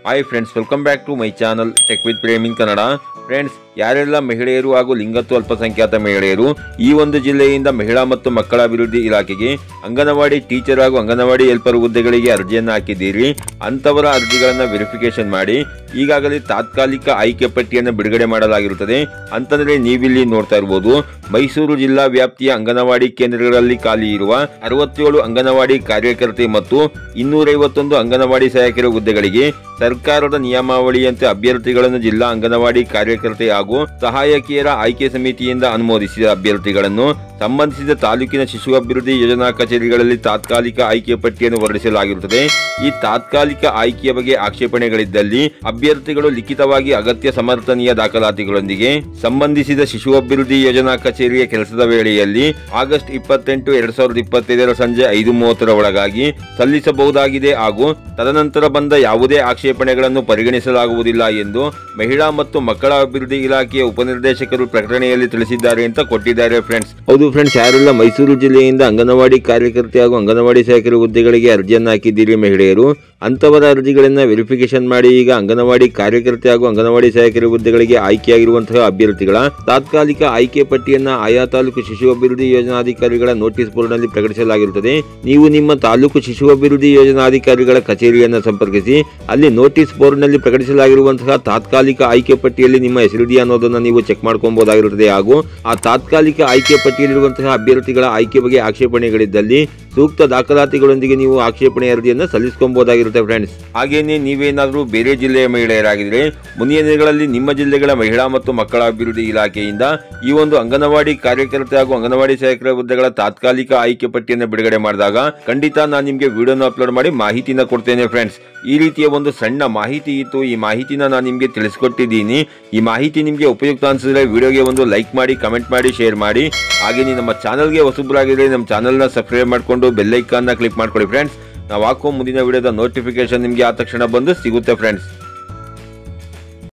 Hi friends, welcome back to my channel tech with ಪ್ರೇಮಿನ್ Kannada. Friends, ಯಾರೆಲ್ಲ ಮಹಿಳೆಯರು ಹಾಗೂ ಲಿಂಗತ್ವ ಅಲ್ಪಸಂಖ್ಯಾತ ಮಹಿಳೆಯರು ಈ ಒಂದು ಜಿಲ್ಲೆಯಿಂದ ಮಹಿಳಾ ಮತ್ತು ಮಕ್ಕಳ ಅಭಿವೃದ್ಧಿ ಇಲಾಖೆಗೆ ಅಂಗನವಾಡಿ ಟೀಚರ್ ಹಾಗೂ ಅಂಗನವಾಡಿ ಹೆಲ್ಪರ್ ಹುದ್ದೆಗಳಿಗೆ ಅರ್ಜಿಯನ್ನು ಹಾಕಿದ್ದೀರಿ, ಅಂಥವರ ಅರ್ಜಿಗಳನ್ನು ವೆರಿಫಿಕೇಶನ್ ಮಾಡಿ ಈಗಾಗಲೇ ತಾತ್ಕಾಲಿಕ ಆಯ್ಕೆ ಪಟ್ಟಿಯನ್ನು ಬಿಡುಗಡೆ ಮಾಡಲಾಗಿರುತ್ತದೆ. ಅಂತಂದರೆ ನೀವಿಲ್ಲಿ ನೋಡ್ತಾ ಇರಬಹುದು, ಮೈಸೂರು ಜಿಲ್ಲಾ ವ್ಯಾಪ್ತಿಯ ಅಂಗನವಾಡಿ ಕೇಂದ್ರಗಳಲ್ಲಿ ಖಾಲಿ ಇರುವ 67 ಅಂಗನವಾಡಿ ಕಾರ್ಯಕರ್ತೆ ಮತ್ತು 251 ಅಂಗನವಾಡಿ ಸಹಾಯಕರ ಹುದ್ದೆಗಳಿಗೆ ಸರ್ಕಾರದ ನಿಯಮಾವಳಿಯಂತೆ ಅಭ್ಯರ್ಥಿಗಳನ್ನು ಜಿಲ್ಲಾ ಅಂಗನವಾಡಿ ಕಾರ್ಯಕರ್ತೆ ಹಾಗೂ ಸಹಾಯಕಿಯರ ಆಯ್ಕೆ ಸಮಿತಿಯಿಂದ ಅನುಮೋದಿಸಿದ ಅಭ್ಯರ್ಥಿಗಳನ್ನು ಸಂಬಂಧಿಸಿದ ತಾಲೂಕಿನ ಶಿಶು ಅಭಿವೃದ್ಧಿ ಯೋಜನಾ ಕಚೇರಿಗಳಲ್ಲಿ ತಾತ್ಕಾಲಿಕ ಆಯ್ಕೆ ಪಟ್ಟಿಯನ್ನು ಹೊರಡಿಸಲಾಗಿರುತ್ತದೆ. ಈ ತಾತ್ಕಾಲಿಕ ಆಯ್ಕೆಯ ಬಗ್ಗೆ ಆಕ್ಷೇಪಣೆಗಳಿದ್ದಲ್ಲಿ ಅಭ್ಯರ್ಥಿಗಳು ಲಿಖಿತವಾಗಿ ಅಗತ್ಯ ಸಮರ್ಥನೀಯ ದಾಖಲಾತಿಗಳೊಂದಿಗೆ ಸಂಬಂಧಿಸಿದ ಶಿಶು ಅಭಿವೃದ್ಧಿ ಯೋಜನಾ ಕಚೇರಿಯ ಕೆಲಸದ ವೇಳೆಯಲ್ಲಿ ಆಗಸ್ಟ್ 28, 2025 ಸಂಜೆ 5:30 ಒಳಗಾಗಿ ಸಲ್ಲಿಸಬಹುದಾಗಿದೆ ಹಾಗೂ ತದನಂತರ ಬಂದ ಯಾವುದೇ ಆಕ್ಷೇಪಣೆಗಳನ್ನು ಪರಿಗಣಿಸಲಾಗುವುದಿಲ್ಲ ಎಂದು ಮಹಿಳಾ ಮತ್ತು ಮಕ್ಕಳ ಅಭಿವೃದ್ಧಿ ಇಲಾಖೆಯ ಉಪನಿರ್ದೇಶಕರು ಪ್ರಕಟಣೆಯಲ್ಲಿ ತಿಳಿಸಿದ್ದಾರೆ ಅಂತ ಕೊಟ್ಟಿದ್ದಾರೆ. ಹೌದು ಫ್ರೆಂಡ್ಸ್, ಯಾರೆಲ್ಲ ಮೈಸೂರು ಜಿಲ್ಲೆಯಿಂದ ಅಂಗನವಾಡಿ ಕಾರ್ಯಕರ್ತೆ ಹಾಗೂ ಅಂಗನವಾಡಿ ಸಹಾಯಕರ ಹುದ್ದೆಗಳಿಗೆ ಅರ್ಜಿಯನ್ನು ಹಾಕಿದ್ದೀರಿ ಮಹಿಳೆಯರು, ಅಂತವರ ಅರ್ಜಿಗಳನ್ನು ವೆರಿಫಿಕೇಶನ್ ಮಾಡಿ ಈಗ ಅಂಗನವಾಡಿ ಕಾರ್ಯಕರ್ತೆ ಹಾಗೂ ಅಂಗನವಾಡಿ ಸಹಾಯಕರ ಹುದ್ದೆಗಳಿಗೆ ಆಯ್ಕೆಯಾಗಿರುವಂತಹ ಅಭ್ಯರ್ಥಿಗಳ ತಾತ್ಕಾಲಿಕ ಆಯ್ಕೆ ಪಟ್ಟಿಯನ್ನು ಆಯಾ ತಾಲೂಕು ಶಿಶು ಅಭಿವೃದ್ಧಿ ಯೋಜನಾಧಿಕಾರಿಗಳ ನೋಟಿಸ್ ಬೋರ್ಡ್ನಲ್ಲಿ ಪ್ರಕಟಿಸಲಾಗಿರುತ್ತದೆ. ನೀವು ನಿಮ್ಮ ತಾಲೂಕು ಶಿಶು ಅಭಿವೃದ್ಧಿ ಯೋಜನಾಧಿಕಾರಿಗಳ ಕಚೇರಿಯನ್ನು ಸಂಪರ್ಕಿಸಿ ಅಲ್ಲಿ ನೋಟಿಸ್ ಬೋರ್ಡ್ನಲ್ಲಿ ಪ್ರಕಟಿಸಲಾಗಿರುವಂತಹ ತಾತ್ಕಾಲಿಕ ಆಯ್ಕೆ ಪಟ್ಟಿಯಲ್ಲಿ ನಿಮ್ಮ ಹೆಸರಿದೆಯಾ ಅನ್ನೋದನ್ನು ನೀವು ಚೆಕ್ ಮಾಡ್ಕೊಬಹುದಾಗಿರುತ್ತದೆ. ಹಾಗೂ ಆ ತಾತ್ಕಾಲಿಕ ಆಯ್ಕೆ ಪಟ್ಟಿಯಲ್ಲಿರುವಂತಹ ಅಭ್ಯರ್ಥಿಗಳ ಆಯ್ಕೆ ಬಗ್ಗೆ ಆಕ್ಷೇಪಣೆಗಳಿದ್ದಲ್ಲಿ ಸೂಕ್ತ ದಾಖಲಾತಿಗಳೊಂದಿಗೆ ನೀವು ಆಕ್ಷೇಪಣೆ ಅರ್ಜಿಯನ್ನು ಸಲ್ಲಿಸಿಕೊಳ್ಳಬಹುದಾಗಿರುತ್ತೆ. ಫ್ರೆಂಡ್ಸ್, ಹಾಗೇನೇ ನೀವೇನಾದರೂ ಬೇರೆ ಜಿಲ್ಲೆಯ ಮಹಿಳೆಯರಾಗಿದ್ದರೆ ಮುಂದಿನ ದಿನಗಳಲ್ಲಿ ನಿಮ್ಮ ಜಿಲ್ಲೆಗಳ ಮಹಿಳಾ ಮತ್ತು ಮಕ್ಕಳ ಅಭಿವೃದ್ಧಿ ಇಲಾಖೆಯಿಂದ ಈ ಒಂದು ಅಂಗನವಾಡಿ ಕಾರ್ಯಕರ್ತೆ ಹಾಗೂ ಅಂಗನವಾಡಿ ಸಹಾಯಕರ ಹುದ್ದೆಗಳ ತಾತ್ಕಾಲಿಕ ಆಯ್ಕೆ ಪಟ್ಟಿಯನ್ನು ಬಿಡುಗಡೆ ಮಾಡಿದಾಗ ಖಂಡಿತ ನಾನು ನಿಮಗೆ ವಿಡಿಯೋನ ಅಪ್ಲೋಡ್ ಮಾಡಿ ಮಾಹಿತಿನ ಕೊಡ್ತೇನೆ. ಫ್ರೆಂಡ್ಸ್, ಈ ರೀತಿಯ ಒಂದು ಸಣ್ಣ ಮಾಹಿತಿ ಇತ್ತು, ಈ ಮಾಹಿತಿನ ನಾನು ನಿಮಗೆ ತಿಳಿಸ್ಕೊಟ್ಟಿದ್ದೀನಿ. ಈ ಮಾಹಿತಿ ನಿಮಗೆ ಉಪಯುಕ್ತ ಅನಿಸಿದ್ರೆ ವಿಡಿಯೋಗೆ ಒಂದು ಲೈಕ್ ಮಾಡಿ, ಕಮೆಂಟ್ ಮಾಡಿ, ಶೇರ್ ಮಾಡಿ. ಹಾಗೆ ನಮ್ಮ ಚಾನಲ್ಗೆ ಹೊಸಬರಾಗಿದ್ರೆ ನಮ್ಮ ಚಾನಲ್ನ ಸಬ್ಸ್ಕ್ರೈಬ್ ಮಾಡಿಕೊಂಡು ಬೆಲ್ ಐಕಾನ್ನ ಕ್ಲಿಕ್ ಮಾಡ್ಕೊಳ್ಳಿ. ಫ್ರೆಂಡ್ಸ್, ನಾವು ಹಾಕೋ ಮುಂದಿನ ವಿಡಿಯೋದ ನೋಟಿಫಿಕೇಶನ್ ನಿಮಗೆ ಆ ತಕ್ಷಣ ಬಂದು ಸಿಗುತ್ತೆ. ಫ್ರೆಂಡ್ಸ್.